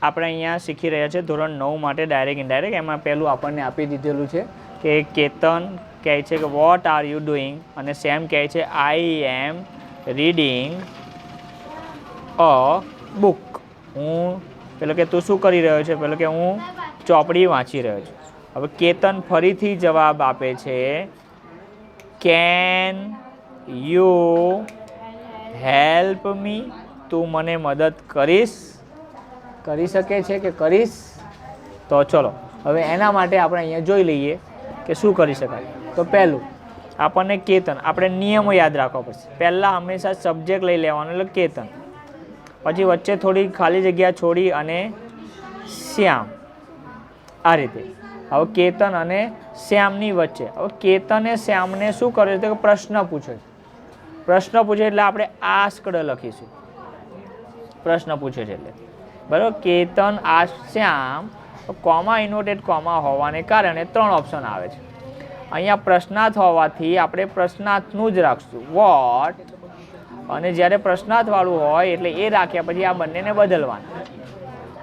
આપણે અહીંયા શીખી રહ્યા છે ધોરણ 9 માટે ડાયરેક્ટ ઇનડાયરેક્ટ. એમાં પહેલું આપણને આપી દીધેલું છે કે કેતન કહે છે કે વોટ આર યુ ડુઈંગ, અને સેમ કહે છે આઈ એમ રીડિંગ અ બુક. હું પેલો કે તું શું કરી રહ્યો છે? પેલો કે હું ચોપડી વાંચી રહ્યો છું. હવે કેતન ફરીથી જવાબ આપે છે કેન યુ હેલ્પ મી, તું મને મદદ કરીશ? કરી શકે છે કે કરીશ? તો ચલો હવે એના માટે આપણે અહીંયા જોઈ લઈએ કે શું કરી શકાય. તો પહેલું આપણને કેતન, આપણે નિયમો યાદ રાખવા પડશે. પહેલાં હંમેશા સબ્જેક્ટ લઈ લેવાનો એટલે કેતન, પછી વચ્ચે થોડી ખાલી જગ્યા છોડી અને શ્યામ, આ રીતે. હવે કેતન અને શ્યામની વચ્ચે, હવે કેતને શ્યામને શું કર્યું તો કે પ્રશ્ન પૂછ્યો. પ્રશ્ન પૂછે એટલે આપણે આસ્કડ લખીશું. પ્રશ્ન પૂછે છે એટલે બરાબર. કેતન આસ્ક શ્યામ, કોમા ઇન્વર્ટેડ કોમા હોવાને કારણે 3 ઓપ્શન આવે છે. અહીંયા પ્રશ્નાર્થ હોવાથી આપણે પ્રશ્નાર્થનું જ રાખશું વોટ, અને જ્યારે પ્રશ્નાર્થવાળું હોય એટલે એ રાખ્યા પછી આ બંનેને બદલવાના.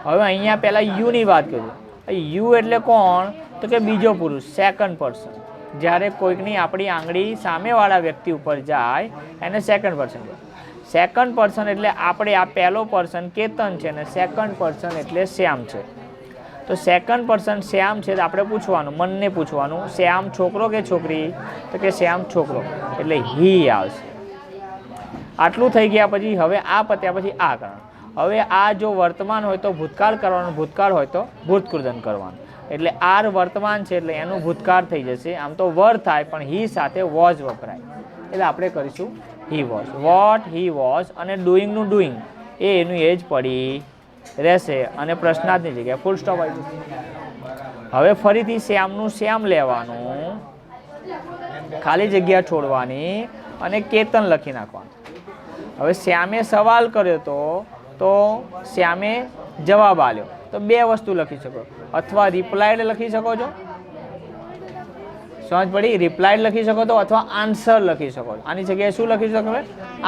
હવે અહીંયા પહેલાં યુની વાત કરીએ. યુ એટલે કોણ? તો કે બીજો પુરુષ, સેકન્ડ પર્સન. જ્યારે કોઈકની આપણી આંગળી સામેવાળા વ્યક્તિ ઉપર જાય એને સેકન્ડ પર્સન કહેવાય. સેકન્ડ પર્સન એટલે આપણે આ પહેલો પર્સન કેતન છે અને સેકન્ડ પર્સન એટલે શ્યામ છે. તો સેકન્ડ પર્સન શ્યામ છે તો આપણે પૂછવાનું, મનને પૂછવાનું શ્યામ છોકરો કે છોકરી? તો કે શ્યામ છોકરો, એટલે હી આવશે. આટલું થઈ ગયા પછી હવે આ પત્યા પછી આ કરવાનું. હવે આ જો વર્તમાન હોય તો ભૂતકાળ કરવાનું, ભૂતકાળ હોય તો ભૂતકૃદન કરવાનું. એટલે આર વર્તમાન છે એટલે એનું ભૂતકાળ થઈ જશે. આમ તો વર થાય પણ હી સાથે વોઝ વપરાય એટલે આપણે કરીશું he was. What he was, અને ડુઈંગનું ડુઈંગ એ એનું એ જ પડી રહેશે અને પ્રશ્નાર્થની જગ્યાએ ફૂલ સ્ટોપ આવી જશે. હવે ફરીથી શ્યામનું શ્યામ લેવાનું, ખાલી જગ્યા છોડવાની અને કેતન લખી નાખવાનું. હવે શ્યામે સવાલ કર્યો તો શ્યામે જવાબ આપ્યો. તો 2 વસ્તુ લખી શકો, અથવા રિપ્લાયડ લખી શકો છો, સમજ પડી? રિપ્લાયડ લખી શકો તો, અથવા આન્સર લખી શકો છો. આની જગ્યાએ શું લખી શકો?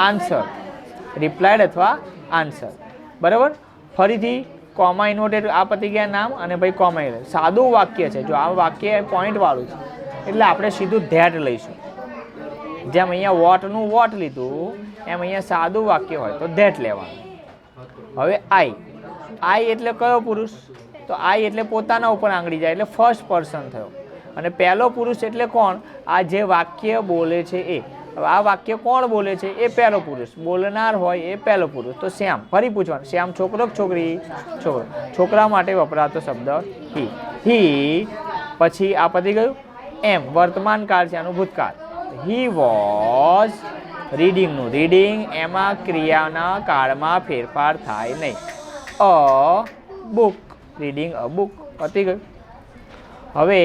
આન્સર. રિપ્લાયડ અથવા આન્સર, બરાબર. ફરીથી કોમા ઇન્વર્ટેડ આ પતી ગયા નામ અને ભાઈ કોમા ઇન્વર્ટેડ. સાદું વાક્ય છે, જો આ વાક્ય પોઈન્ટવાળું છે એટલે આપણે સીધું ધેટ લઈશું. જેમ અહીંયા વોટનું વોટ લીધું એમ અહીંયા સાદું વાક્ય હોય તો ધેટ લેવાનું. હવે આઈ એટલે કયો પુરુષ? તો આઈ એટલે પોતાના ઉપર આંગળી જાય એટલે ફર્સ્ટ પર્સન થયો. અને પહેલો પુરુષ એટલે કોણ? આ જે વાક્ય બોલે છે એ. હવે આ વાક્ય કોણ બોલે છે? એ પહેલો પુરુષ. બોલનાર હોય એ પહેલો પુરુષ. તો શ્યામ, ફરી પૂછવાનું શ્યામ છોકરો કે છોકરી? છોકરો. છોકરા માટે વપરાતો શબ્દ હી. હી પછી આ પતી ગયું. એમ વર્તમાન કાળ છે, આનું ભૂતકાળ. હી વોઝ રીડિંગનું રીડિંગ, એમાં ક્રિયાના કાળમાં ફેરફાર થાય નહીં. અ બુક, રીડિંગ અ બુક, પતી ગયું. હવે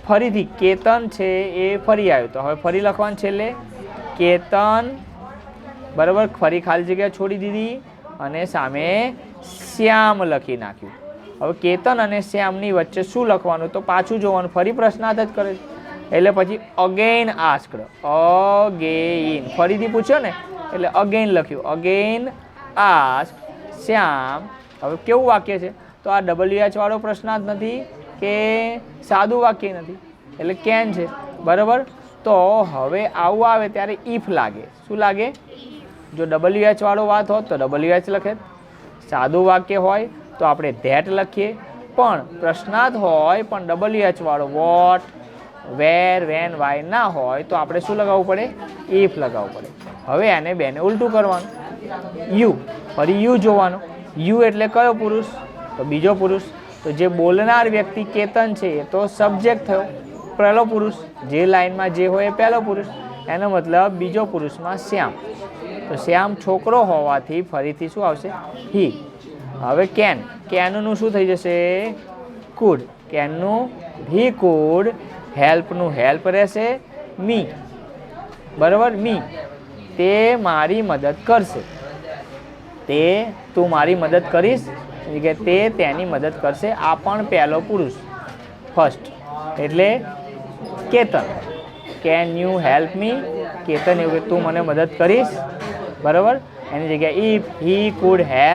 ફરીથી કેતન છે એ ફરી આવ્યું તો હવે ફરી લખવાનું છેલ્લે કેતન, બરાબર. ફરી ખાલી જગ્યા છોડી દીધી અને સામે શ્યામ લખી નાખ્યું. હવે કેતન અને શ્યામની વચ્ચે શું લખવાનું? તો પાછું જોવાનું, ફરી પ્રશ્નાર્થ જ કરે એટલે પછી અગેઇન આસ્ક્ડ, અગેઇન ફરીથી પૂછ્યો ને એટલે અગેઇન લખ્યું. અગેઇન આસ્ક શ્યામ. હવે કેવું વાક્ય છે? તો આ WH વાળો પ્રશ્નાર્થ નથી કે સાદું વાક્ય નથી એટલે કેન છે, બરાબર. તો હવે આવું આવે ત્યારે ઇફ લાગે. શું લાગે? જો WH વાળો વાત હોત તો WH લખે, સાદું વાક્ય હોય તો આપણે ધેટ લખીએ, પણ પ્રશ્નાર્થ હોય પણ WH વાળો વોટ, વેર, વેન, વાય ના હોય તો આપણે શું લગાવવું પડે? ઇફ લગાવવું પડે. હવે આને બેને ઉલટું કરવાનું. યુ, ફરી યુ જોવાનું. યુ એટલે કયો પુરુષ? તો બીજો પુરુષ. તો જે બોલનાર વ્યક્તિ કેતન છે એ તો સબ્જેક્ટ થયો, પહેલો પુરુષ. જે લાઈનમાં જે હોય એ પહેલો પુરુષ, એનો મતલબ બીજો પુરુષમાં શ્યામ. તો શ્યામ છોકરો હોવાથી ફરીથી શું આવશે? હી. હવે કેનનું શું થઈ જશે? કુડ. કેનનું હી કુડ. હેલ્પનું હેલ્પ રહેશે. મી, બરાબર. મી, તે મારી મદદ કરશે. તે, તું મારી મદદ કરીશ કે તે તેની મદદ કરશે. આ પણ પહેલો પુરુષ, ફર્સ્ટ, એટલે Ketan. Can you help me? Ketan એવું કે તું મને મદદ કરીશ, બરાબર. એની જગ્યાએ ઇફ હી કુડ હેલ્પ